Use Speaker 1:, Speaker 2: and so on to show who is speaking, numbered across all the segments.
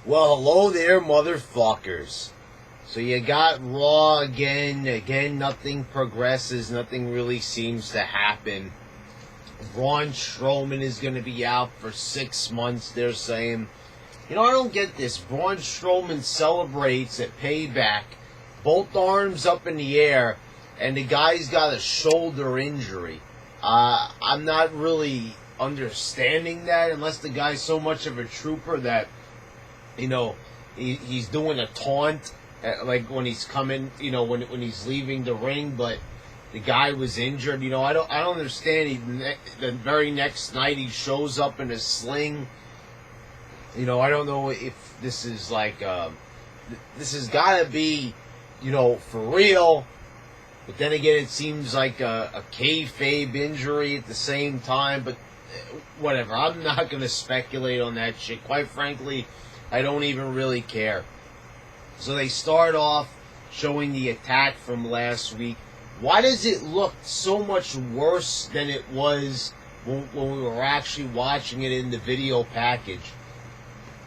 Speaker 1: Well, hello there, motherfuckers. So you got Raw again. Again, nothing progresses. Nothing really seems to happen. Braun Strowman is going to be out for 6 months, they're saying. You know, I don't get this. Braun Strowman celebrates at Payback, both arms up in the air, and the guy's got a shoulder injury. I'm not really understanding that, unless the guy's so much of a trooper that, you know, he's doing a taunt, like when he's coming, you know, when he's leaving the ring, but the guy was injured. You know, I don't understand. The very next night he shows up in a sling. You know, I don't know if this is like, this has got to be, you know, for real. But then again, it seems like a kayfabe injury at the same time. But whatever, I'm not going to speculate on that shit. Quite frankly, I don't even really care. So they start off showing the attack from last week. Why does it look so much worse than it was when we were actually watching it in the video package?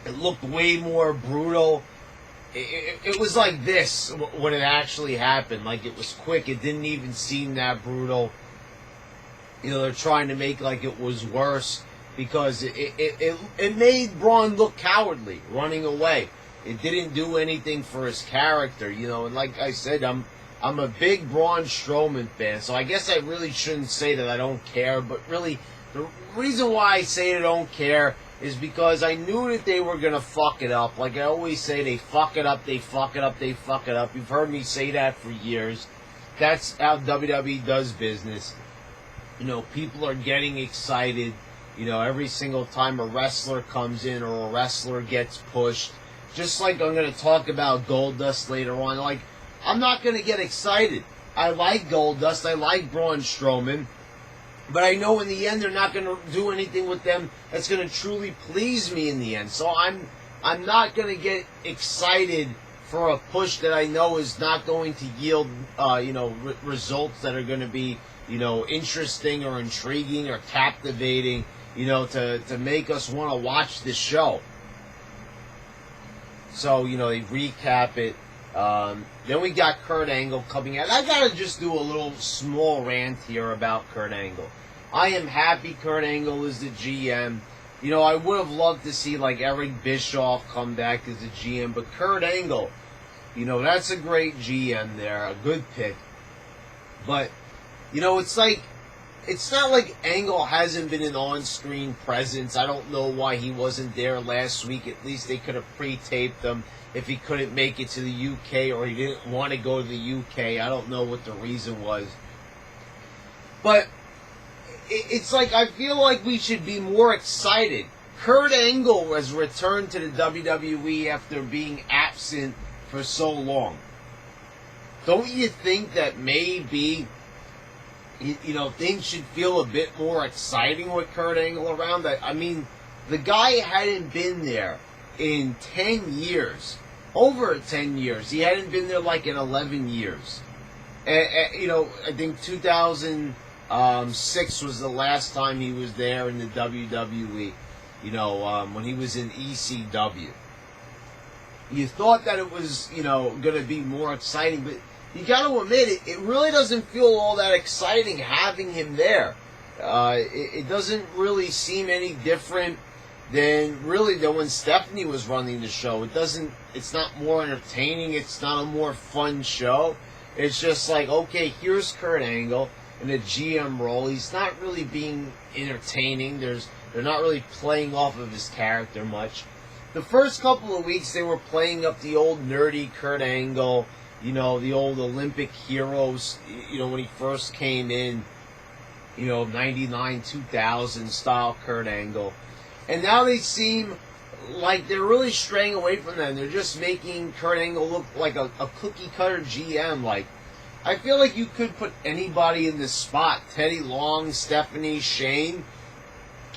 Speaker 1: It looked way more brutal. It was like this when it actually happened. Like, it was quick. It didn't even seem that brutal. You know, they're trying to make like it was worse because it made Braun look cowardly, running away. It didn't do anything for his character, you know. And like I said, I'm a big Braun Strowman fan, so I guess I really shouldn't say that I don't care. But really, the reason why I say I don't care is because I knew that they were going to fuck it up. Like I always say, they fuck it up, they fuck it up, they fuck it up. You've heard me say that for years. That's how WWE does business. You know, people are getting excited, you know, every single time a wrestler comes in or a wrestler gets pushed. Just like I'm going to talk about Goldust later on. Like, I'm not going to get excited. I like Goldust. I like Braun Strowman. But I know in the end they're not going to do anything with them that's going to truly please me in the end. So I'm not going to get excited for a push that I know is not going to yield, you know, results that are going to be, you know, interesting or intriguing or captivating, you know, to make us want to watch this show. So, you know, they recap it. Then we got Kurt Angle coming out. I gotta just do a little small rant here about Kurt Angle. I am happy Kurt Angle is the GM. You know, I would have loved to see, like, Eric Bischoff come back as the GM, but Kurt Angle, you know, that's a great GM there, a good pick. But, you know, it's like, it's not like Angle hasn't been an on-screen presence. I don't know why he wasn't there last week. At least they could have pre-taped him if he couldn't make it to the UK or he didn't want to go to the UK. I don't know what the reason was. But it's like, I feel like we should be more excited. Kurt Angle has returned to the WWE after being absent for so long. Don't you think that maybe, you know, things should feel a bit more exciting with Kurt Angle around? I mean, the guy hadn't been there in 10 years. Over 10 years. He hadn't been there like in 11 years. You know, I think 2006 was the last time he was there in the WWE. You know, when he was in ECW. You thought that it was, you know, going to be more exciting, but you got to admit, it really doesn't feel all that exciting having him there. It doesn't really seem any different than when Stephanie was running the show. It's not more entertaining. It's not a more fun show. It's just like, okay, here's Kurt Angle in a GM role. He's not really being entertaining. They're not really playing off of his character much. The first couple of weeks, they were playing up the old nerdy Kurt Angle, you know, the old Olympic heroes, you know, when he first came in, you know, 99, 2000 style Kurt Angle. And now they seem like they're really straying away from them. They're just making Kurt Angle look like a cookie-cutter GM. Like, I feel like you could put anybody in this spot. Teddy Long, Stephanie, Shane.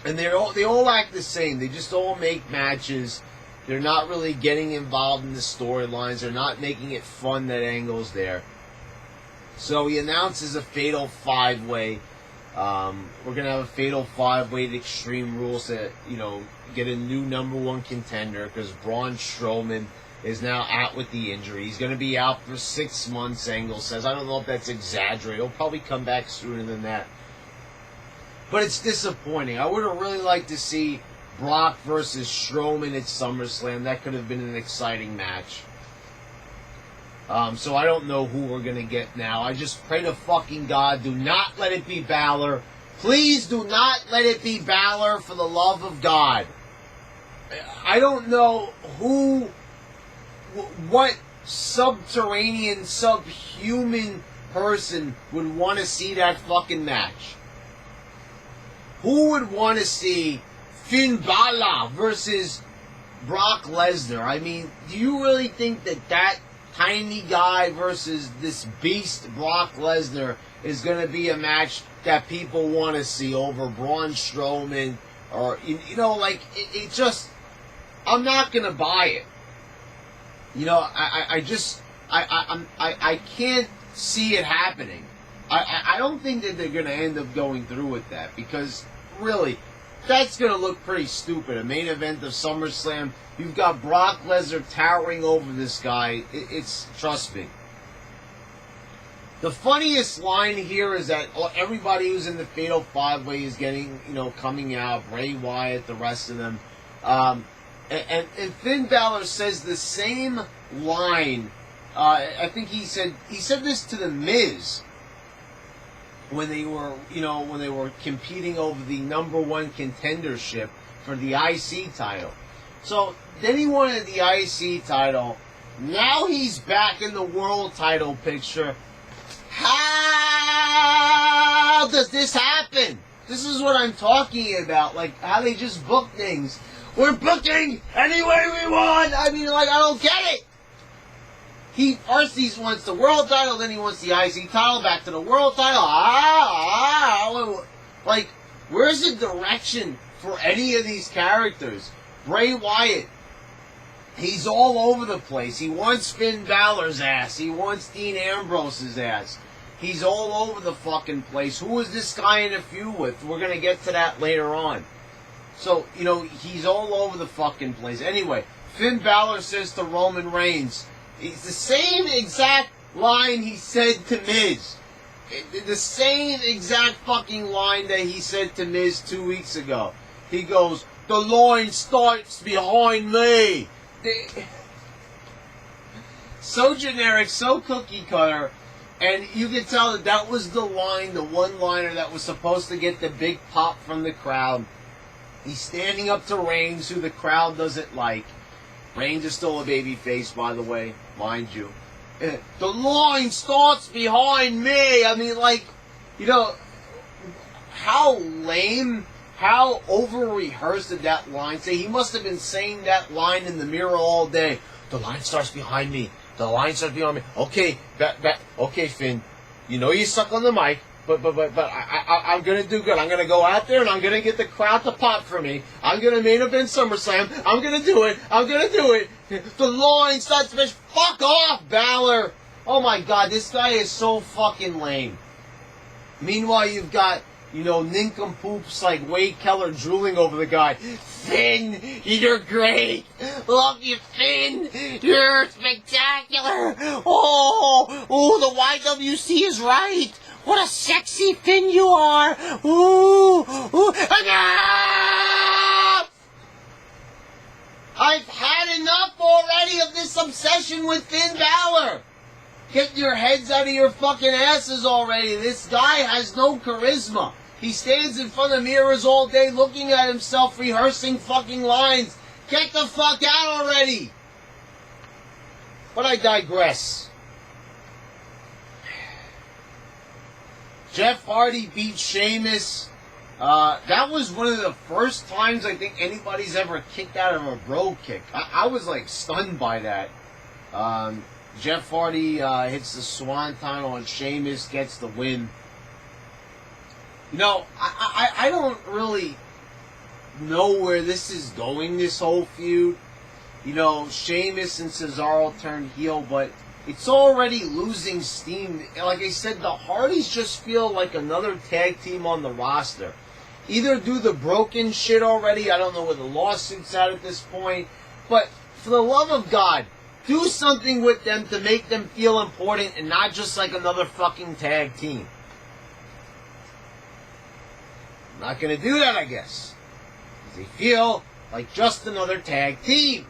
Speaker 1: And they all act the same. They just all make matches. They're not really getting involved in the storylines. They're not making it fun that Angle's there. So he announces a fatal 5-way. We're going to have a fatal 5-way Extreme Rules to, get a new #1 contender because Braun Strowman is now out with the injury. He's going to be out for 6 months, Angle says. I don't know if that's exaggerated. He'll probably come back sooner than that. But it's disappointing. I would have really liked to see Brock versus Strowman at SummerSlam. That could have been an exciting match. So I don't know who we're going to get now. I just pray to fucking God, do not let it be Balor. Please do not let it be Balor, for the love of God. I don't know what subterranean, subhuman person would want to see that fucking match. Who would want to see Finn Balor versus Brock Lesnar? I mean, do you really think that tiny guy versus this beast Brock Lesnar is going to be a match that people want to see over Braun Strowman? Or, it just, I'm not going to buy it. I can't see it happening. I don't think that they're going to end up going through with that, because really, that's going to look pretty stupid. A main event of SummerSlam, you've got Brock Lesnar towering over this guy. It's, trust me. The funniest line here is that everybody who's in the Fatal 5-Way is getting, coming out. Bray Wyatt, the rest of them. And Finn Balor says the same line. I think he said this to the Miz when they were competing over the #1 contendership for the IC title. So then he wanted the IC title. Now he's back in the world title picture. How does this happen? This is what I'm talking about. Like how they just book things. We're booking any way we want. I mean, I don't get it. He wants the world title, then he wants the IC title, back to the world title. Where's the direction for any of these characters? Bray Wyatt, he's all over the place. He wants Finn Balor's ass. He wants Dean Ambrose's ass. He's all over the fucking place. Who is this guy in a feud with? We're going to get to that later on. So, he's all over the fucking place. Anyway, Finn Balor says to Roman Reigns, it's the same exact line he said to Miz. The same exact fucking line that he said to Miz 2 weeks ago. He goes, the line starts behind me. So generic, so cookie cutter. And you can tell that was the line, the one-liner that was supposed to get the big pop from the crowd. He's standing up to Reigns, who the crowd doesn't like. Reigns is still a baby face, by the way, mind you. The line starts behind me. I mean, how lame, how over-rehearsed did that line say? He must have been saying that line in the mirror all day. The line starts behind me. The line starts behind me. Okay, okay, Finn. You suck on the mic. But I'm going to do good. I'm going to go out there and I'm going to get the crowd to pop for me. I'm going to main event SummerSlam. I'm going to do it. I'm going to do it. The line starts to fuck off, Balor. Oh my God, this guy is so fucking lame. Meanwhile, you've got, nincompoops like Wade Keller drooling over the guy. Finn, you're great. Love you, Finn. You're spectacular. Oh, the YWC is right. What a sexy Finn you are! Ooh! Enough! I've had enough already of this obsession with Finn Balor! Get your heads out of your fucking asses already. This guy has no charisma. He stands in front of mirrors all day looking at himself, rehearsing fucking lines. Get the fuck out already! But I digress. Jeff Hardy beat Sheamus. That was one of the first times I think anybody's ever kicked out of a bro kick. I was stunned by that. Jeff Hardy hits the swanton on Sheamus, gets the win. I don't really know where this is going, this whole feud. Sheamus and Cesaro turned heel, but It's already losing steam. Like I said, the Hardys just feel like another tag team on the roster. Either do the broken shit already, I don't know where the lawsuit's at this point, but for the love of God, do something with them to make them feel important and not just like another fucking tag team. Not gonna do that, I guess. They feel like just another tag team.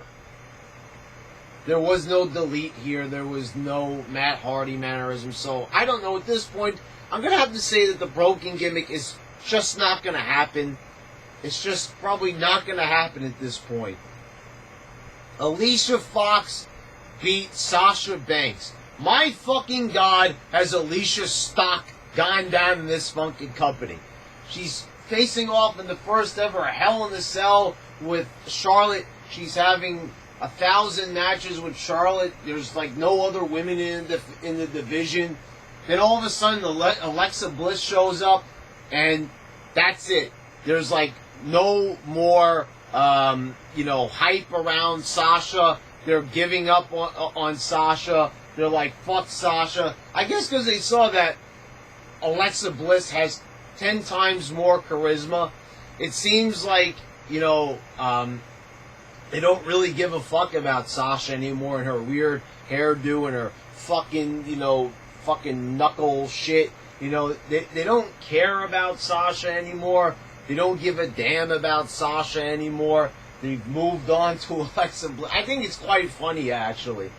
Speaker 1: There was no delete here. There was no Matt Hardy mannerism. So, I don't know. At this point, I'm going to have to say that the broken gimmick is just not going to happen. It's just probably not going to happen at this point. Alicia Fox beat Sasha Banks. My fucking God, has Alicia's stock gone down in this fucking company. She's facing off in the first ever Hell in a Cell with Charlotte. She's having 1,000 matches with Charlotte. There's like no other women in the division. Then all of a sudden, Alexa Bliss shows up, and that's it. There's like no more, hype around Sasha. They're giving up on Sasha. They're like, fuck Sasha. I guess because they saw that Alexa Bliss has 10 times more charisma. It seems like, they don't really give a fuck about Sasha anymore and her weird hairdo and her fucking knuckle shit. They don't care about Sasha anymore. They don't give a damn about Sasha anymore. They've moved on to Alexa Bliss. I think it's quite funny, actually.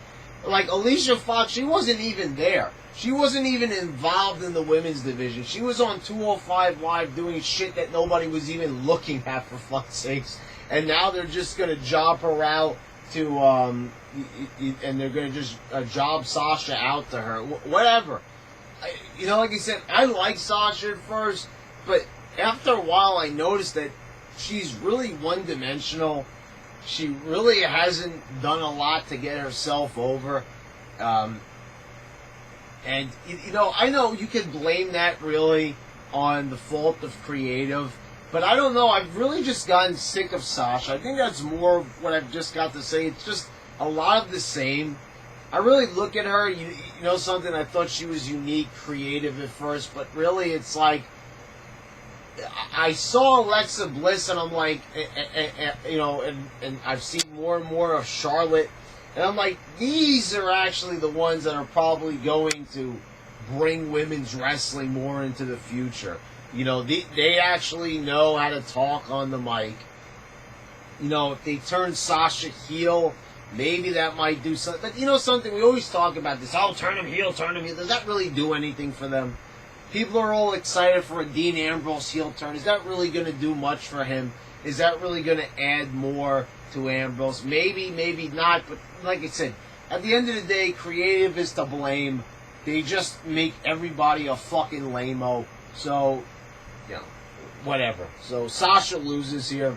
Speaker 1: Like, Alicia Fox, she wasn't even there. She wasn't even involved in the women's division. She was on 205 Live doing shit that nobody was even looking at, for fuck's sakes. And now they're just going to job her out to, and they're going to just job Sasha out to her. Whatever. Like I said, I like Sasha at first, but after a while I noticed that she's really one-dimensional. She really hasn't done a lot to get herself over. And, I know you can blame that really on the fault of creative. But I don't know, I've really just gotten sick of Sasha. I think that's more of what I've just got to say. It's just a lot of the same. I really look at her, something, I thought she was unique, creative at first, but really it's like, I saw Alexa Bliss and I'm like, and I've seen more and more of Charlotte, and I'm like, these are actually the ones that are probably going to bring women's wrestling more into the future. They actually know how to talk on the mic. If they turn Sasha heel, maybe that might do something. But something, we always talk about this, turn him heel, turn him heel. Does that really do anything for them? People are all excited for a Dean Ambrose heel turn. Is that really going to do much for him? Is that really going to add more to Ambrose? Maybe, maybe not. But like I said, at the end of the day, creative is to blame. They just make everybody a fucking lame-o. So, whatever. So Sasha loses here.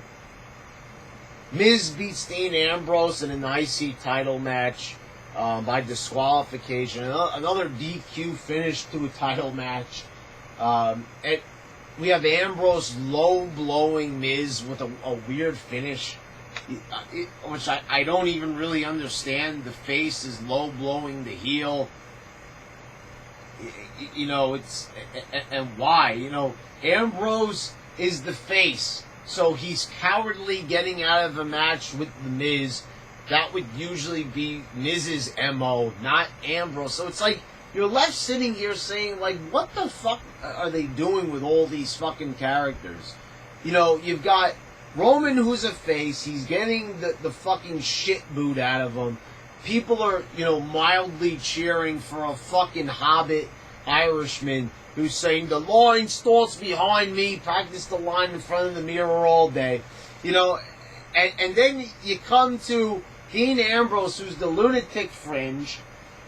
Speaker 1: Miz beats Dean Ambrose in an IC title match by disqualification. Another DQ finish to a title match. We have Ambrose low-blowing Miz with a weird finish, which I don't even really understand. The face is low-blowing the heel. And why? Ambrose is the face, so he's cowardly getting out of a match with the Miz. That would usually be Miz's MO, not Ambrose. So it's like, you're left sitting here saying, like, what the fuck are they doing with all these fucking characters? You've got Roman, who's a face. He's getting the fucking shit booed out of him. People are, mildly cheering for a fucking Hobbit Irishman who's saying, the line starts behind me, practice the line in front of the mirror all day. And then you come to Dean Ambrose, who's the lunatic fringe.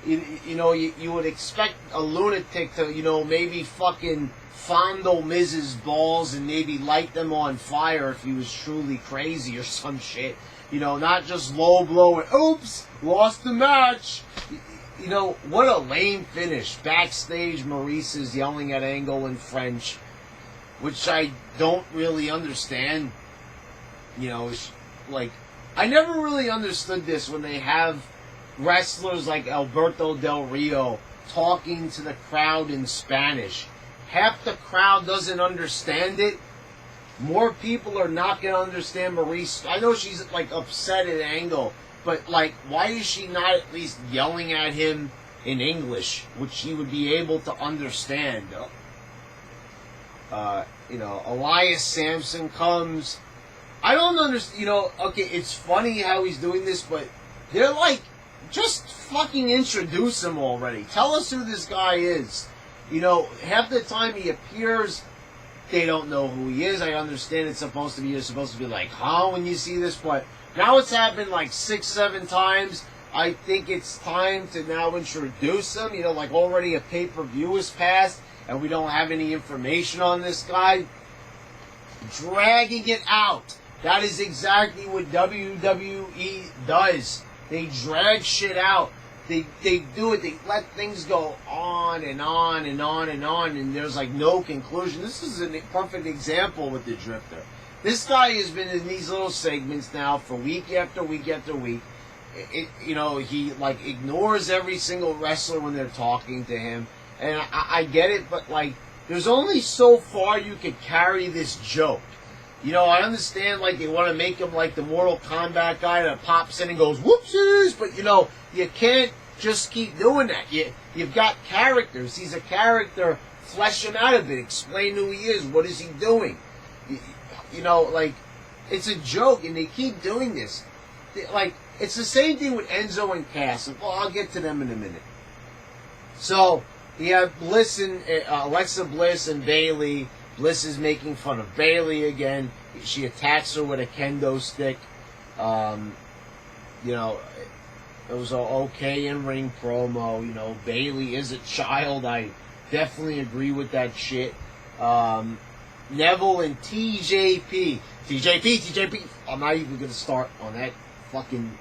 Speaker 1: You would expect a lunatic to, maybe fucking fondle Miz's balls and maybe light them on fire if he was truly crazy or some shit. Not just low blow and, oops, lost the match. What a lame finish. Backstage, Maurice is yelling at Angle in French, which I don't really understand. Like, I never really understood this when they have, wrestlers like Alberto Del Rio talking to the crowd in Spanish. Half the crowd doesn't understand it. More people are not going to understand Maurice. I know she's like upset at Angle, but like, why is she not at least yelling at him in English, which she would be able to understand? Elias Samson comes. I don't understand. Okay, it's funny how he's doing this, but they're like, just fucking introduce him already. Tell us who this guy is. Half the time he appears, they don't know who he is. I understand you're supposed to be like, huh, when you see this, but now it's happened like 6-7 times. I think it's time to now introduce him. Like already a pay-per-view has passed, and we don't have any information on this guy. Dragging it out. That is exactly what WWE does. They drag shit out. They do it. They let things go on and on and on and on, and there's like no conclusion. This is a perfect example with the Drifter. This guy has been in these little segments now for week after week after week. He like ignores every single wrestler when they're talking to him, and I get it, but like there's only so far you could carry this joke. I understand, like, they want to make him like the Mortal Kombat guy that pops in and goes, whoopsies, but, you can't just keep doing that. You've got characters. He's a character. Flesh him out a bit. Explain who he is. What is he doing? Like, it's a joke, and they keep doing this. Like, it's the same thing with Enzo and Cass. Well, I'll get to them in a minute. So, you have Bliss and Alexa Bliss and Bayley. Bliss is making fun of Bayley again. She attacks her with a kendo stick. It was an okay in-ring promo. Bayley is a child. I definitely agree with that shit. Neville and TJP. TJP. I'm not even going to start on that fucking,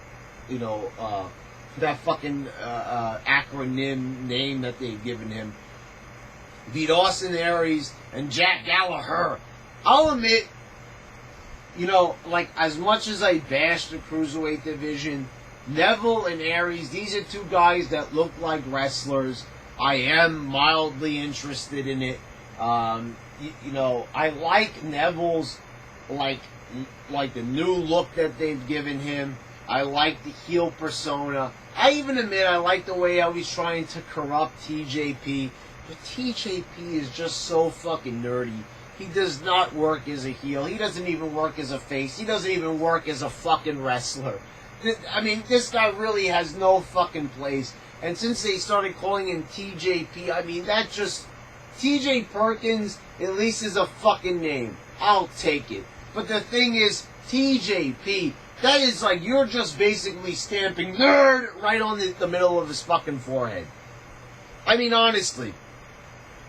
Speaker 1: acronym name that they've given him. Beat Austin Aries and Jack Gallagher. I'll admit, like as much as I bash the Cruiserweight division, Neville and Aries, these are two guys that look like wrestlers. I am mildly interested in it. I like Neville's, like the new look that they've given him. I like the heel persona. I even admit I like the way how he's trying to corrupt TJP. But TJP is just so fucking nerdy. He does not work as a heel. He doesn't even work as a face. He doesn't even work as a fucking wrestler. I mean, this guy really has no fucking place. And since they started calling him TJP, I mean, that just... TJ Perkins at least is a fucking name. I'll take it. But the thing is, TJP, that is like, you're just basically stamping nerd right on the middle of his fucking forehead. I mean, honestly...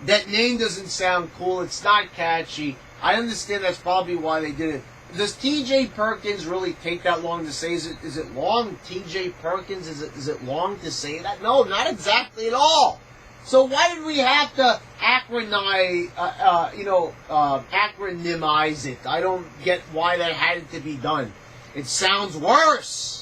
Speaker 1: That name doesn't sound cool. It's not catchy. I understand that's probably why they did it. Does TJ Perkins really take that long to say? Is it long? TJ Perkins? Is it long to say that? No, not exactly at all. So why did we have to acronymize it? I don't get why that had to be done. It sounds worse.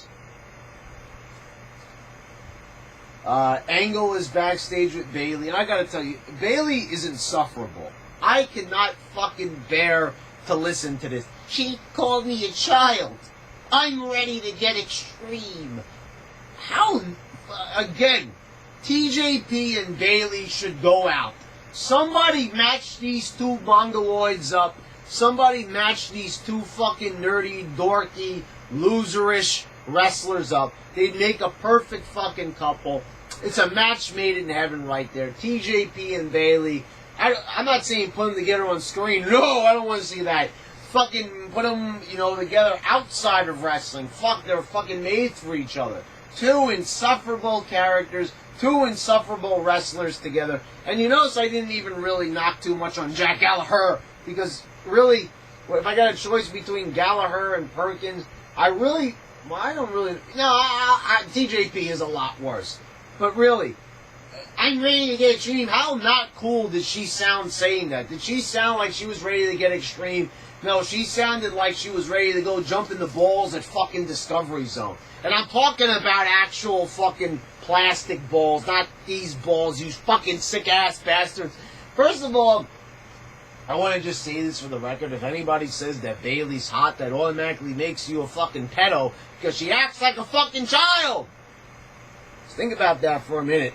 Speaker 1: Angle is backstage with Bayley, and I gotta tell you, Bayley is insufferable. I cannot fucking bear to listen to this. She called me a child. I'm ready to get extreme. How? Again, TJP and Bayley should go out. Somebody match these two mongoloids up. Somebody match these two fucking nerdy, dorky, loserish wrestlers up. They'd make a perfect fucking couple. It's a match made in heaven right there. TJP and Bayley. I'm not saying put them together on screen. No, I don't want to see that. Fucking put them, together outside of wrestling. Fuck, they're fucking made for each other. Two insufferable characters, two insufferable wrestlers together. And you notice I didn't even really knock too much on Jack Gallagher, because really, if I got a choice between Gallagher and Perkins, I don't really... No, TJP is a lot worse. But really, I'm ready to get extreme. How not cool did she sound saying that? Did she sound like she was ready to get extreme? No, she sounded like she was ready to go jump in the balls at fucking Discovery Zone. And I'm talking about actual fucking plastic balls, not these balls, you fucking sick-ass bastards. First of all, I want to just say this for the record. If anybody says that Bayley's hot, that automatically makes you a fucking pedo because she acts like a fucking child. Just think about that for a minute.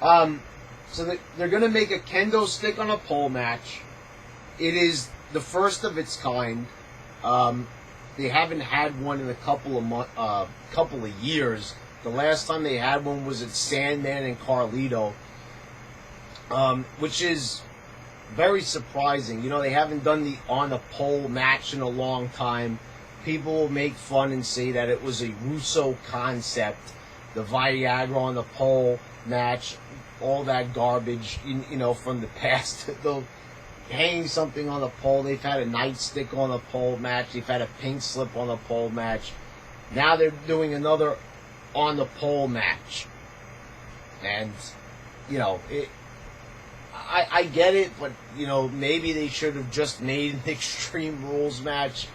Speaker 1: So they're going to make a kendo stick on a pole match. It is the first of its kind. They haven't had one in a couple of years. The last time they had one was at Sandman and Carlito, which is very surprising. You know, they haven't done the on a pole match in a long time. People will make fun and say that it was a Russo concept, the Viagra on the pole match, all that garbage, you know, from the past. They'll hang something on the pole. They've had a nightstick on the pole match. They've had a pink slip on the pole match. Now they're doing another on the pole match. And, you know, I get it, but, you know, maybe they should have just made an Extreme Rules match.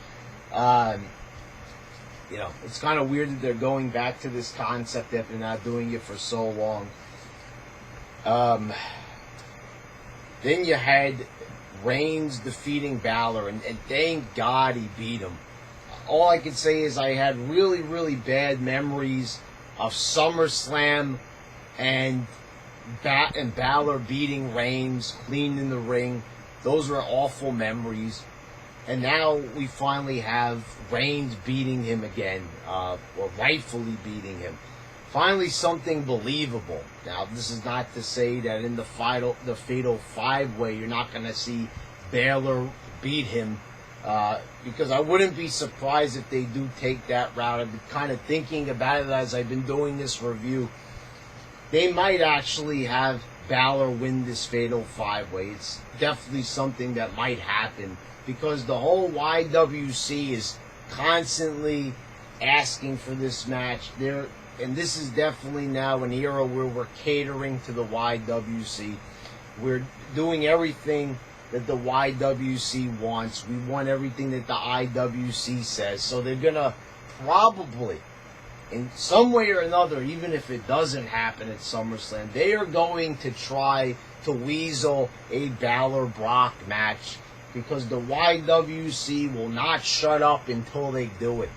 Speaker 1: You know, it's kind of weird that they're going back to this concept after not doing it for so long. Then you had Reigns defeating Balor, and thank God he beat him. All I can say is I had really, really bad memories of SummerSlam and Balor beating Reigns clean in the ring. Those were awful memories. And now we finally have Reigns beating him again, or rightfully beating him. Finally something believable. Now, this is not to say that in the Fatal 5-Way you're not going to see Balor beat him, because I wouldn't be surprised if they do take that route. I've been kind of thinking about it as I've been doing this review. They might actually have Balor win this Fatal 5-Way. It's definitely something that might happen, because the whole YWC is constantly asking for this match. And this is definitely now an era where we're catering to the YWC. We're doing everything that the YWC wants. We want everything that the IWC says. So they're going to probably, in some way or another, even if it doesn't happen at SummerSlam, they are going to try to weasel a Balor-Brock match, because the YWC will not shut up until they do it.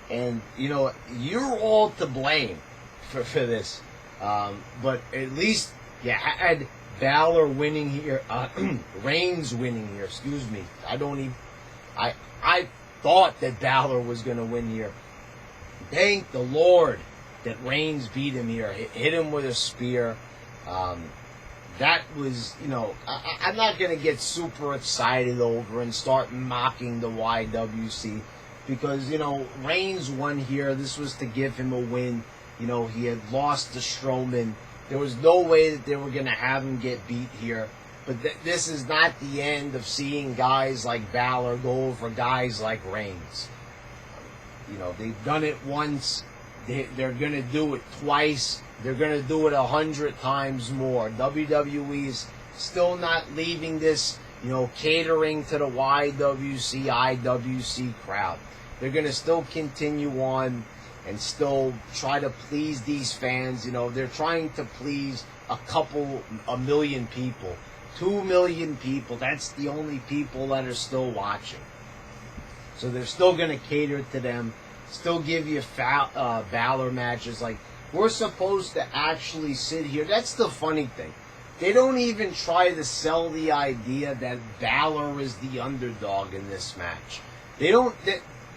Speaker 1: And, you know, you're all to blame for this. But at least you had Balor winning here, Reigns winning here, excuse me. I thought that Balor was going to win here. Thank the Lord that Reigns beat him here, hit him with a spear. That was, you know, I'm not going to get super excited over and start mocking the YWC, because, you know, Reigns won here. This was to give him a win. You know, he had lost to Strowman. There was no way that they were going to have him get beat here. But this is not the end of seeing guys like Balor go over guys like Reigns. You know, they've done it once. They're going to do it twice. They're going to do it 100 times more. WWE is still not leaving this, you know, catering to the YWC, IWC crowd. They're going to still continue on and still try to please these fans. You know, they're trying to please a million people. 2 million people. That's the only people that are still watching. So they're still going to cater to them. Still give you Balor matches. Like, we're supposed to actually sit here. That's the funny thing. They don't even try to sell the idea that Balor is the underdog in this match.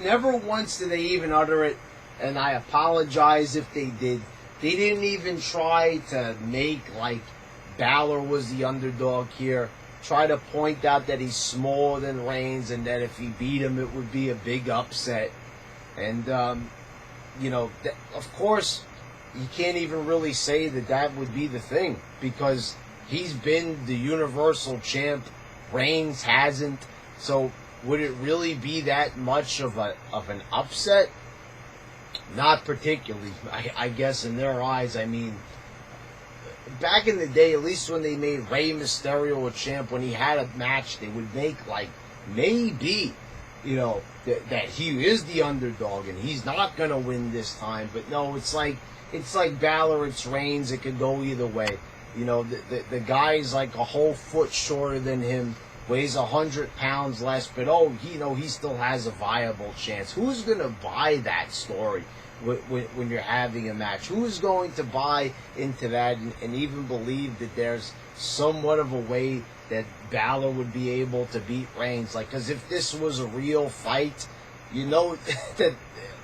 Speaker 1: Never once did they even utter it, and I apologize if they did. They didn't even try to make like Balor was the underdog here. Try to point out that he's smaller than Reigns, and that if he beat him, it would be a big upset. And, you know, of course, you can't even really say that would be the thing, because he's been the Universal Champ. Reigns hasn't. So would it really be that much of an upset? Not particularly, I guess, in their eyes. I mean, back in the day, at least when they made Rey Mysterio a champ, when he had a match, they would make like maybe that he is the underdog and he's not gonna win this time. But no, it's like Balor, it's Reigns. It could go either way. The guy's like a whole foot shorter than him, weighs 100 pounds less, but he still has a viable chance. Who's gonna buy that story when you're having a match? Who's going to buy into that and even believe that there's somewhat of a way that Balor would be able to beat Reigns? Because if this was a real fight, that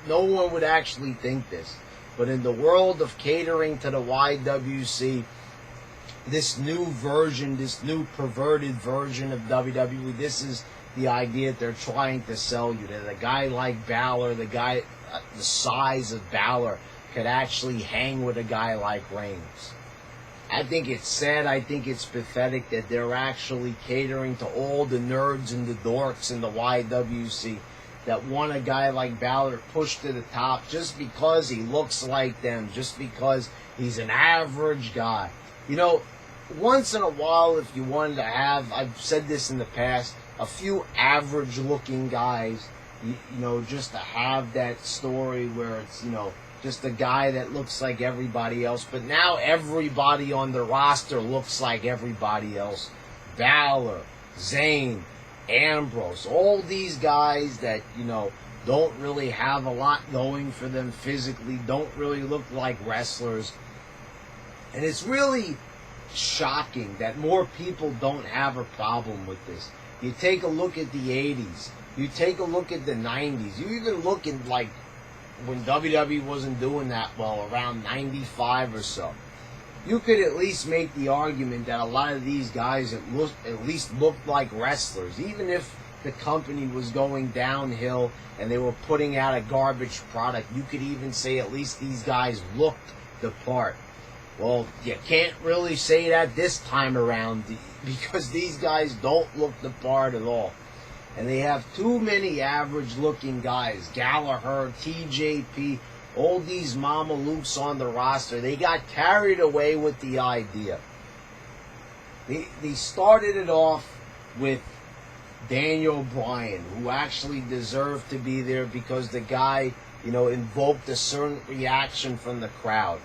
Speaker 1: no one would actually think this. But in the world of catering to the YWC, this new version, this new perverted version of WWE, this is the idea that they're trying to sell you. That a guy like Balor, the size of Balor, could actually hang with a guy like Reigns. I think it's sad, I think it's pathetic that they're actually catering to all the nerds and the dorks in the YWC that want a guy like Balor pushed to the top just because he looks like them, just because he's an average guy. Once in a while, if you wanted to have, I've said this in the past, a few average-looking guys, just to have that story where it's, just a guy that looks like everybody else. But now everybody on the roster looks like everybody else. Balor, Zayn, Ambrose, all these guys that, don't really have a lot going for them physically, don't really look like wrestlers. And it's really shocking that more people don't have a problem with this. You take a look at the 80s. You take a look at the 90s. You even look at, when WWE wasn't doing that well, around 95 or so. You could at least make the argument that a lot of these guys at least looked like wrestlers. Even if the company was going downhill and they were putting out a garbage product, you could even say at least these guys looked the part. Well, you can't really say that this time around because these guys don't look the part at all. And they have too many average-looking guys. Gallagher, TJP, all these Mama Lukes on the roster. They got carried away with the idea. They started it off with Daniel Bryan, who actually deserved to be there because the guy, invoked a certain reaction from the crowd.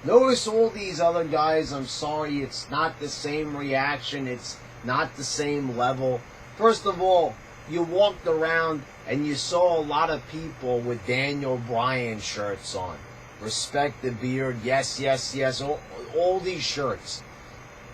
Speaker 1: Notice all these other guys, I'm sorry, it's not the same reaction, it's not the same level. First of all, you walked around and you saw a lot of people with Daniel Bryan shirts on. Respect the beard, yes, yes, yes, all these shirts.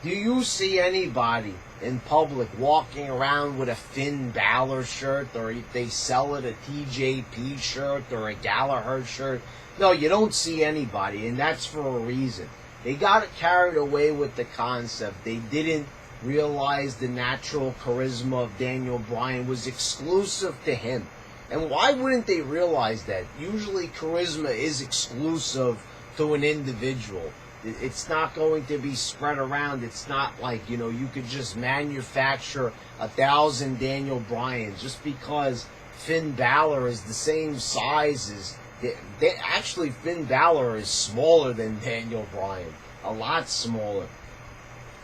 Speaker 1: Do you see anybody in public walking around with a Finn Balor shirt, or if they sell it, a TJP shirt or a Gallagher shirt? No, you don't see anybody, and that's for a reason. They got carried away with the concept. They didn't realize the natural charisma of Daniel Bryan was exclusive to him. And why wouldn't they realize that? Usually charisma is exclusive to an individual. It's not going to be spread around. It's not like, you could just manufacture 1,000 Daniel Bryans just because Finn Balor is the same size as... Actually, Finn Balor is smaller than Daniel Bryan. A lot smaller.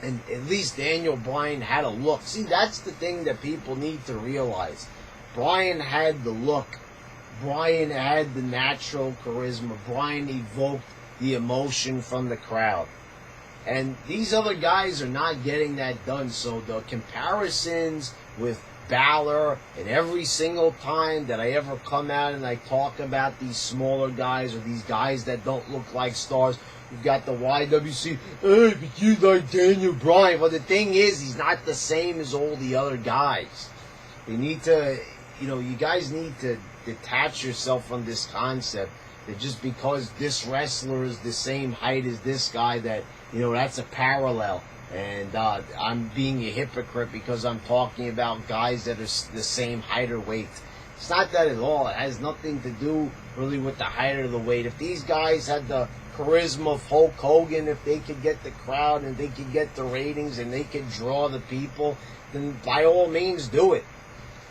Speaker 1: And at least Daniel Bryan had a look. See, that's the thing that people need to realize. Bryan had the look. Bryan had the natural charisma. Bryan evoked the emotion from the crowd. And these other guys are not getting that done. So the comparisons with Balor, and every single time that I ever come out and I talk about these smaller guys or these guys that don't look like stars, you've got the YWC, hey, but you like Daniel Bryan. Well, the thing is, he's not the same as all the other guys. You need to, you guys need to detach yourself from this concept that just because this wrestler is the same height as this guy, that, that's a parallel. And I'm being a hypocrite because I'm talking about guys that are the same height or weight. It's not that at all. It has nothing to do really with the height or the weight. If these guys had the charisma of Hulk Hogan, if they could get the crowd and they could get the ratings and they could draw the people, then by all means do it.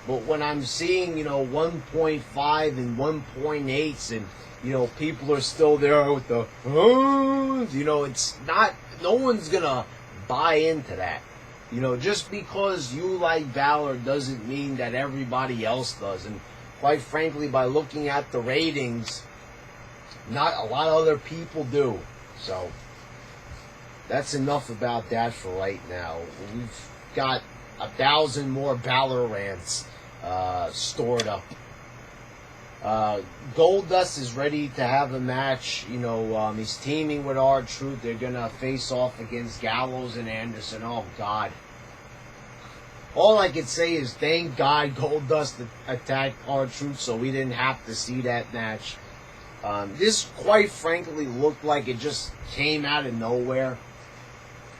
Speaker 1: But when I'm seeing, 1.5 and 1.8s and, people are still there with the, it's not, no one's going to buy into that. You know, just because you like Balor doesn't mean that everybody else does. And quite frankly, by looking at the ratings, not a lot of other people do. So that's enough about that for right now. We've got 1,000 more Balor rants stored up. Goldust is ready to have a match. You know, he's teaming with R-Truth. They're gonna face off against Gallows and Anderson. Oh God! All I can say is thank God Goldust attacked R-Truth, so we didn't have to see that match. This, quite frankly, looked like it just came out of nowhere.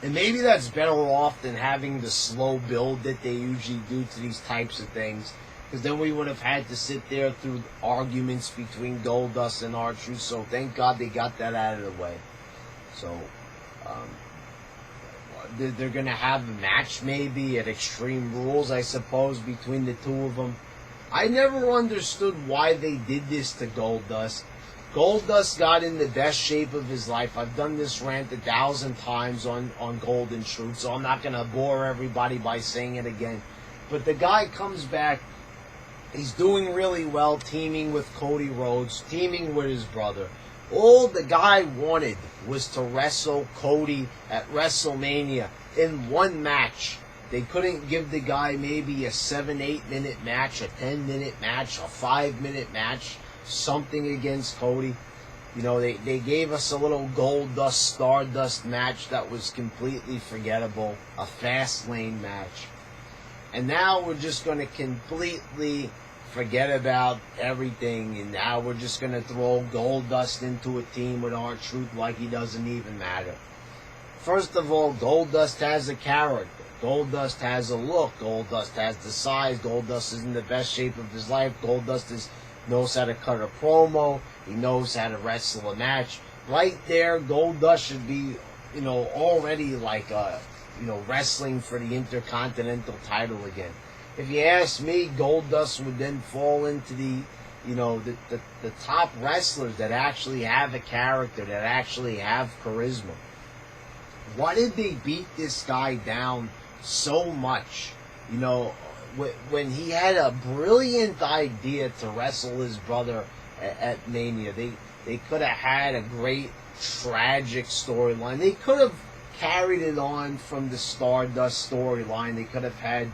Speaker 1: And maybe that's better off than having the slow build that they usually do to these types of things. Because then we would have had to sit there through arguments between Goldust and R-Truth. So thank God they got that out of the way. So they're going to have a match maybe at Extreme Rules, I suppose, between the two of them. I never understood why they did this to Goldust. Goldust got in the best shape of his life. I've done this rant 1,000 times on Golden Truth, so I'm not going to bore everybody by saying it again. But the guy comes back. He's doing really well, teaming with Cody Rhodes, teaming with his brother. All the guy wanted was to wrestle Cody at WrestleMania in one match. They couldn't give the guy maybe a 7-8 minute match, a 10-minute match, a 5-minute match, something against Cody. You know, they gave us a little Goldust Stardust match that was completely forgettable, a fast lane match. And now we're just going to completely forget about everything, and now we're just going to throw Goldust into a team with R-Truth like he doesn't even matter. First of all, Goldust has a character. Goldust has a look. Goldust has the size. Goldust is in the best shape of his life. Goldust knows how to cut a promo. He knows how to wrestle a match. Right there, Goldust should be, you know, already like, wrestling for the Intercontinental title again. If you ask me, Goldust would then fall into the top wrestlers that actually have a character, that actually have charisma. Why did they beat this guy down so much? You know, when he had a brilliant idea to wrestle his brother at Mania, they could have had a great tragic storyline. They could have carried it on from the Stardust storyline. They could have had,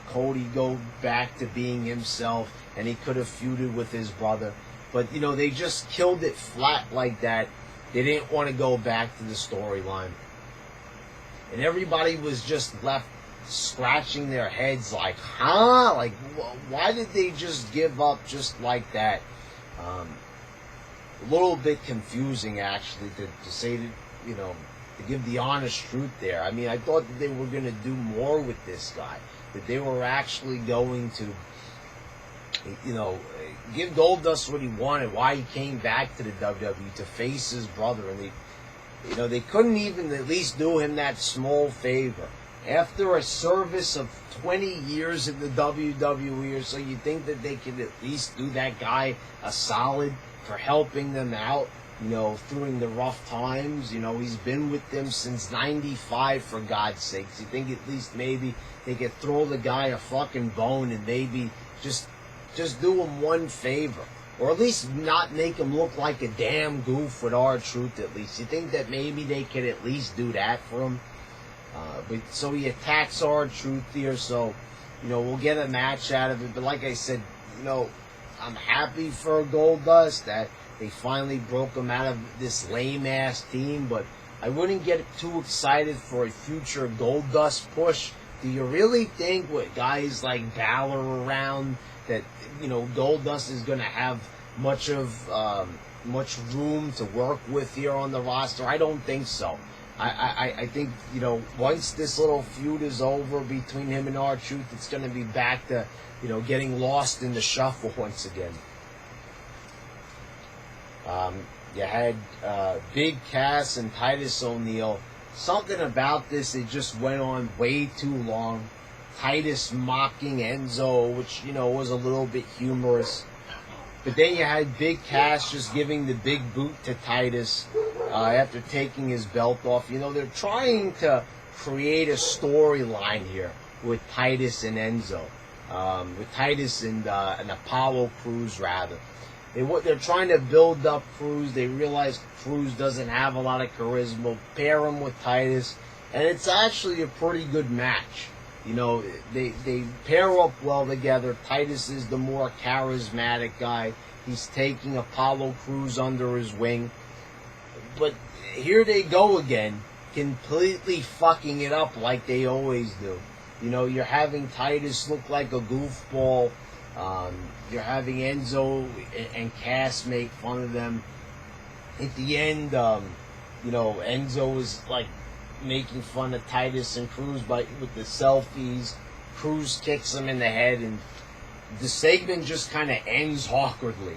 Speaker 1: Cody go back to being himself, and he could have feuded with his brother. But, they just killed it flat like that. They didn't want to go back to the storyline. And everybody was just left scratching their heads like, huh? Like, why did they just give up just like that? A little bit confusing, actually, to say that, to give the honest truth there. I mean, I thought that they were going to do more with this guy. That they were actually going to, give Goldust what he wanted, why he came back to the WWE, to face his brother. And they couldn't even at least do him that small favor. After a service of 20 years in the WWE or so, you think that they could at least do that guy a solid for helping them out, during the rough times. He's been with them since 95, for God's sakes. You think at least maybe they could throw the guy a fucking bone and maybe just do him one favor. Or at least not make him look like a damn goof with R-Truth at least. You think that maybe they could at least do that for him? But so he attacks R-Truth here, so, we'll get a match out of it. But like I said, I'm happy for Goldust that they finally broke him out of this lame-ass team, but I wouldn't get too excited for a future Goldust push. Do you really think with guys like Balor around that, Goldust is going to have much room to work with here on the roster? I don't think so. I think, once this little feud is over between him and R-Truth, it's going to be back to, getting lost in the shuffle once again. You had Big Cass and Titus O'Neil. Something about this, it just went on way too long. Titus mocking Enzo, which, was a little bit humorous. But then you had Big Cass just giving the big boot to Titus after taking his belt off. They're trying to create a storyline here with Titus and Enzo, with Titus and Apollo Crews rather. They're trying to build up Crews. They realize Crews doesn't have a lot of charisma. Pair him with Titus, and it's actually a pretty good match. You know, they pair up well together. Titus is the more charismatic guy. He's taking Apollo Crews under his wing. But here they go again, completely fucking it up like they always do. You know, you're having Titus look like a goofball. You're having Enzo and Cass make fun of them. At the end, you know, Enzo is like making fun of Titus and Crews with the selfies. Crews kicks him in the head, and the segment just kind of ends awkwardly.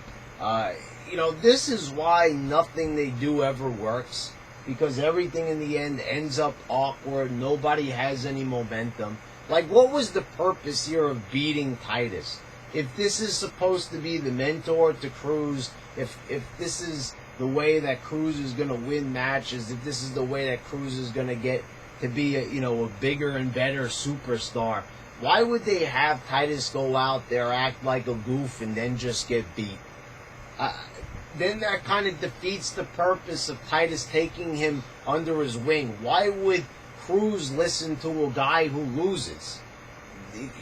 Speaker 1: You know, this is why nothing they do ever works, because everything in the end ends up awkward. Nobody has any momentum. Like, what was the purpose here of beating Titus? If this is supposed to be the mentor to Crews, if this is the way that Crews is going to win matches, if this is the way that Crews is going to get to be a bigger and better superstar, why would they have Titus go out there, act like a goof, and then just get beat? Then that kind of defeats the purpose of Titus taking him under his wing. Why would Crews listen to a guy who loses?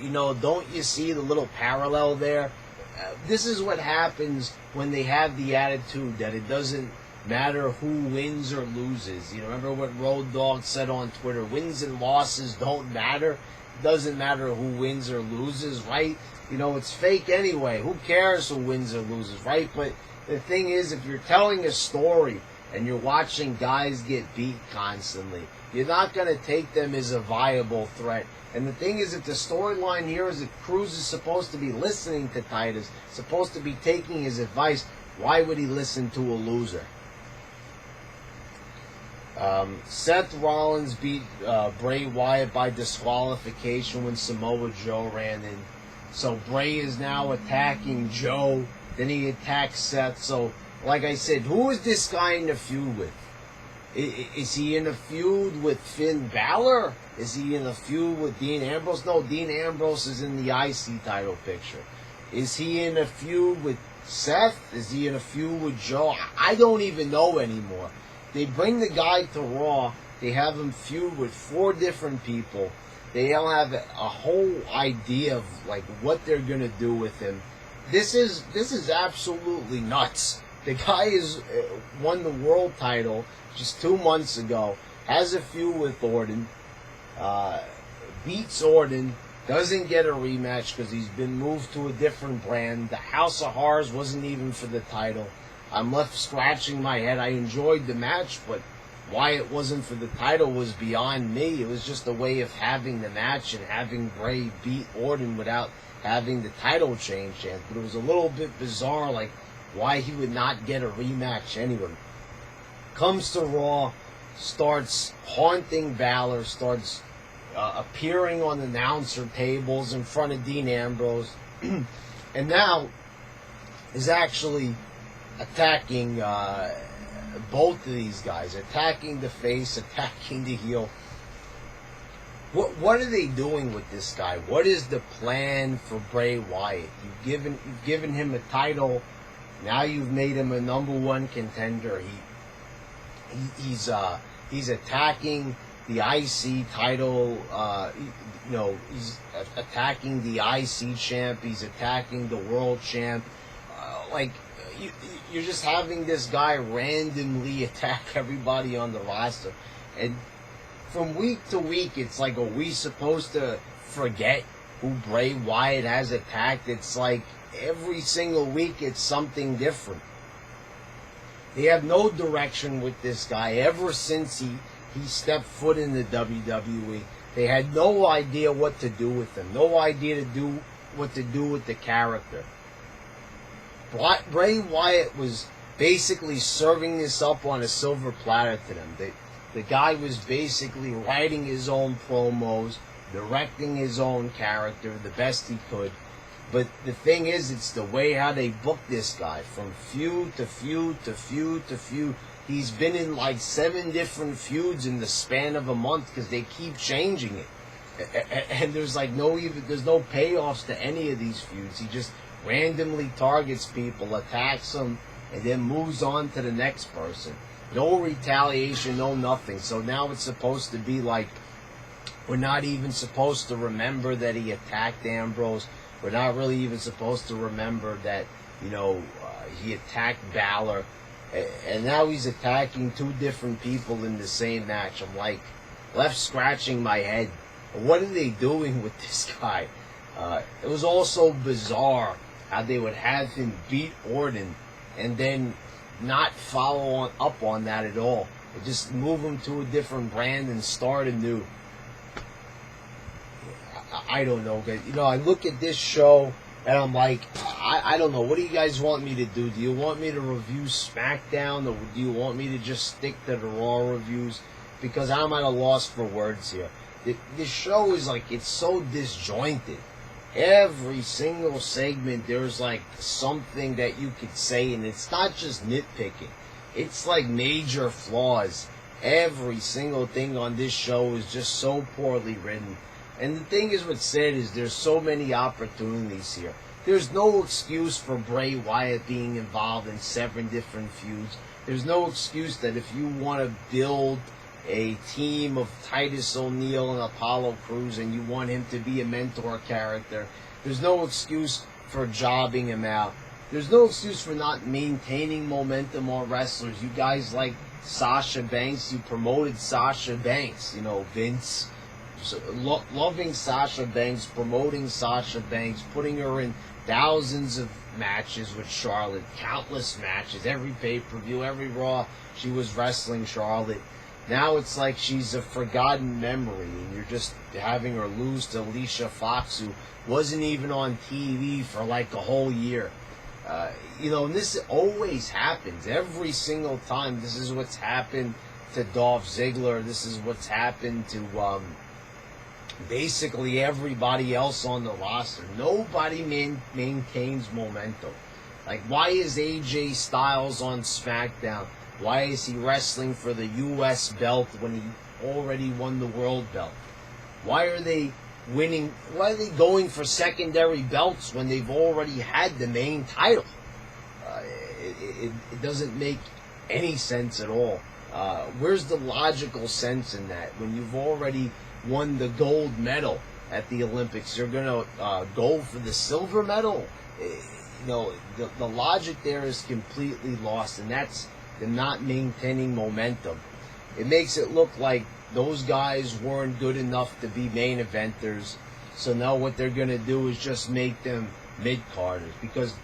Speaker 1: You know, don't you see the little parallel there? This is what happens when they have the attitude that it doesn't matter who wins or loses. You know, remember what Road Dogg said on Twitter? Wins and losses don't matter. It doesn't matter who wins or loses, right? You know, it's fake anyway. Who cares who wins or loses, right? But the thing is, if you're telling a story and you're watching guys get beat constantly, you're not going to take them as a viable threat. And the thing is, if the storyline here is that Crews is supposed to be listening to Titus, supposed to be taking his advice, why would he listen to a loser? Seth Rollins beat Bray Wyatt by disqualification when Samoa Joe ran in. So Bray is now attacking Joe. Then he attacks Seth. So, like I said, who is this guy in a feud with? Is he in a feud with Finn Balor? Is he in a feud with Dean Ambrose? No, Dean Ambrose is in the IC title picture. Is he in a feud with Seth? Is he in a feud with Joe? I don't even know anymore. They bring the guy to Raw. They have him feud with 4 different people. They all have a whole idea of like what they're gonna do with him. This is absolutely nuts. The guy is won the world title just 2 months ago. Has a feud with Orton. Beats Orton. Doesn't get a rematch because he's been moved to a different brand. The House of Horrors wasn't even for the title. I'm left scratching my head. I enjoyed the match, but why it wasn't for the title was beyond me. It was just a way of having the match and having Bray beat Orton without having the title change. But it was a little bit bizarre, like why he would not get a rematch anyway. Comes to Raw, starts haunting Balor, starts appearing on announcer tables in front of Dean Ambrose, and now is actually attacking both of these guys, attacking the face, attacking the heel. What are they doing with this guy? What is the plan for Bray Wyatt? You've given him a title. Now you've made him a #1 contender. He's attacking the IC title. He's attacking the IC champ. He's attacking the world champ. You're just having this guy randomly attack everybody on the roster. And from week to week, it's like, are we supposed to forget who Bray Wyatt has attacked? It's like every single week it's something different. They have no direction with this guy ever since he stepped foot in the WWE. They had no idea what to do with him. No idea what to do with the character. Bray Wyatt was basically serving this up on a silver platter to them. The guy was basically writing his own promos, directing his own character the best he could. But the thing is, it's the way how they book this guy. From feud to feud to feud to feud. He's been in like 7 different feuds in the span of a month because they keep changing it. And there's like there's no payoffs to any of these feuds. He just randomly targets people, attacks them, and then moves on to the next person. No retaliation, no nothing. So now it's supposed to be like, we're not even supposed to remember that he attacked Ambrose. We're not really even supposed to remember that, he attacked Balor. And now he's attacking 2 different people in the same match. I'm like, left scratching my head. What are they doing with this guy? It was also bizarre how they would have him beat Orton and then not follow up on that at all. They just move him to a different brand and start anew. I don't know, guys. I look at this show and I'm like, I don't know. What do you guys want me to do? Do you want me to review Smackdown, or do you want me to just stick to the Raw reviews? Because I'm at a loss for words here. This show is like, it's so disjointed. Every single segment, there's like something that you could say, and it's not just nitpicking. It's like major flaws. Every single thing on this show is just so poorly written. And the thing is, what's sad is there's so many opportunities here. There's no excuse for Bray Wyatt being involved in 7 different feuds. There's no excuse that if you want to build a team of Titus O'Neil and Apollo Crews and you want him to be a mentor character, there's no excuse for jobbing him out. There's no excuse for not maintaining momentum on wrestlers. You guys like Sasha Banks, you promoted Sasha Banks, Vince. So, loving Sasha Banks, promoting Sasha Banks, putting her in thousands of matches with Charlotte, countless matches, every pay-per-view, every Raw, she was wrestling Charlotte. Now it's like she's a forgotten memory, and you're just having her lose to Alicia Fox, who wasn't even on TV for like a whole year. And this always happens. Every single time, this is what's happened to Dolph Ziggler. This is what's happened to basically everybody else on the roster. Nobody maintains momentum. Like, why is AJ Styles on Smackdown? Why is he wrestling for the U.S. belt when he already won the world belt? Why are they winning? Why are they going for secondary belts when they've already had the main title? It doesn't make any sense at all. Where's the logical sense in that? When you've already won the gold medal at the Olympics, you're going to go for the silver medal? The logic there is completely lost, and that's the not maintaining momentum. It makes it look like those guys weren't good enough to be main eventers, so now what they're going to do is just make them mid-carders, because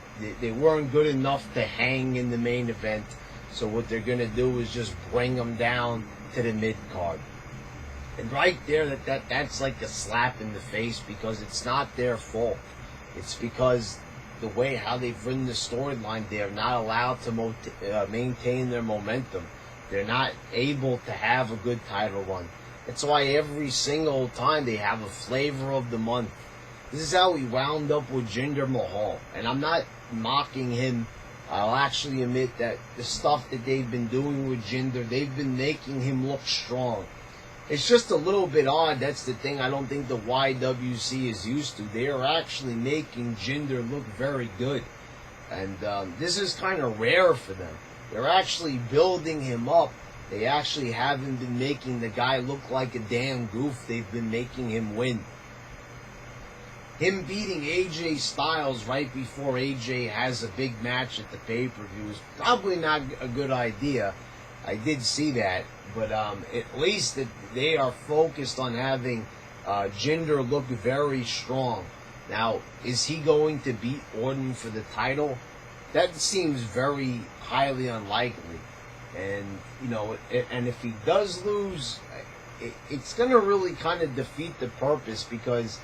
Speaker 1: they weren't good enough to hang in the main event, so what they're going to do is just bring them down to the mid-card. And right there, that's like a slap in the face, because it's not their fault. It's because the way how they've written the storyline, they're not allowed to maintain their momentum. They're not able to have a good title run. That's why every single time they have a flavor of the month. This is how we wound up with Jinder Mahal. And I'm not mocking him. I'll actually admit that the stuff that they've been doing with Jinder, they've been making him look strong. It's just a little bit odd. That's the thing I don't think the YWC is used to. They are actually making Jinder look very good. And this is kind of rare for them. They're actually building him up. They actually haven't been making the guy look like a damn goof. They've been making him win. Him beating AJ Styles right before AJ has a big match at the pay-per-view is probably not a good idea. I did see that. But at least that they are focused on having Jinder look very strong. Now, is he going to beat Orton for the title? That seems very highly unlikely. And, and if he does lose, it's going to really kind of defeat the purpose, because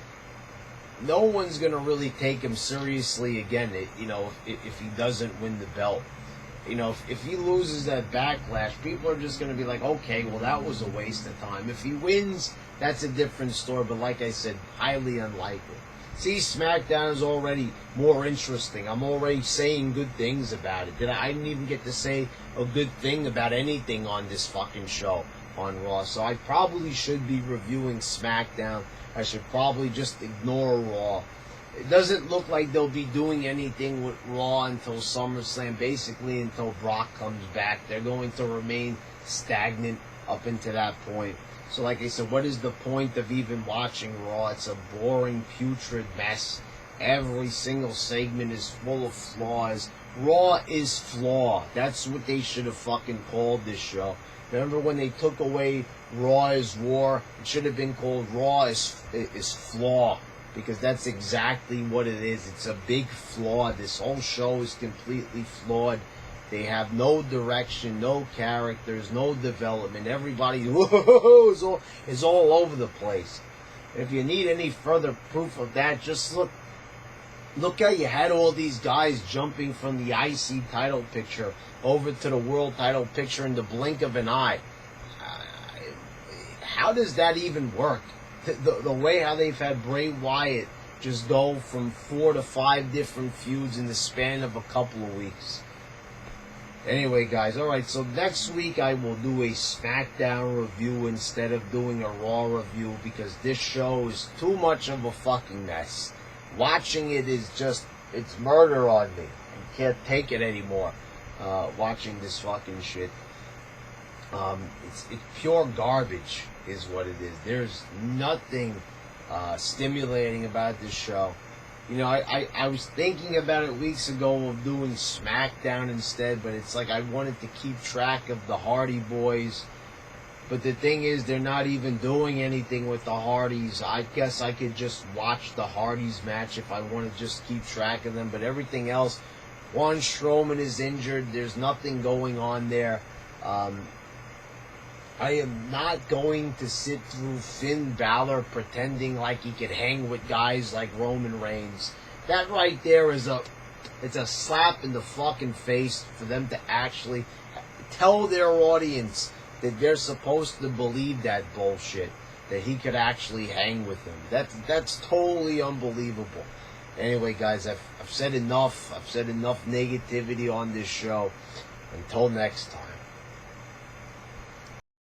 Speaker 1: no one's going to really take him seriously again, if he doesn't win the belt. If he loses that Backlash, people are just going to be like, okay, well, that was a waste of time. If he wins, that's a different story. But like I said, highly unlikely. See, SmackDown is already more interesting. I'm already saying good things about it. I didn't even get to say a good thing about anything on this fucking show on Raw. So I probably should be reviewing SmackDown. I should probably just ignore Raw. It doesn't look like they'll be doing anything with Raw until SummerSlam, basically until Brock comes back. They're going to remain stagnant up until that point. So like I said, what is the point of even watching Raw? It's a boring, putrid mess. Every single segment is full of flaws. Raw is flawed. That's what they should have fucking called this show. Remember when they took away Raw is War? It should have been called Raw is Flaw. Because that's exactly what it is. It's a big flaw. This whole show is completely flawed. They have no direction, no characters, no development. Everybody is all over the place. If you need any further proof of that, just look how you had all these guys jumping from the IC title picture over to the world title picture in the blink of an eye. How does that even work? The way how they've had Bray Wyatt just go from 4 to 5 different feuds in the span of a couple of weeks. Anyway, guys, alright, so next week I will do a SmackDown review instead of doing a Raw review because this show is too much of a fucking mess. Watching it is just, it's murder on me. I can't take it anymore, watching this fucking shit. It's pure garbage is what it is. There's nothing stimulating about this show. You know, I was thinking about it weeks ago of doing SmackDown instead, but it's like I wanted to keep track of the Hardy Boys. But the thing is, they're not even doing anything with the Hardys. I guess I could just watch the Hardys match if I want to just keep track of them. But everything else, Braun Strowman is injured. There's nothing going on there. I am not going to sit through Finn Balor pretending like he could hang with guys like Roman Reigns. That right there is it's a slap in the fucking face for them to actually tell their audience that they're supposed to believe that bullshit, that he could actually hang with them. That's totally unbelievable. Anyway, guys, I've said enough. I've said enough negativity on this show. Until next time.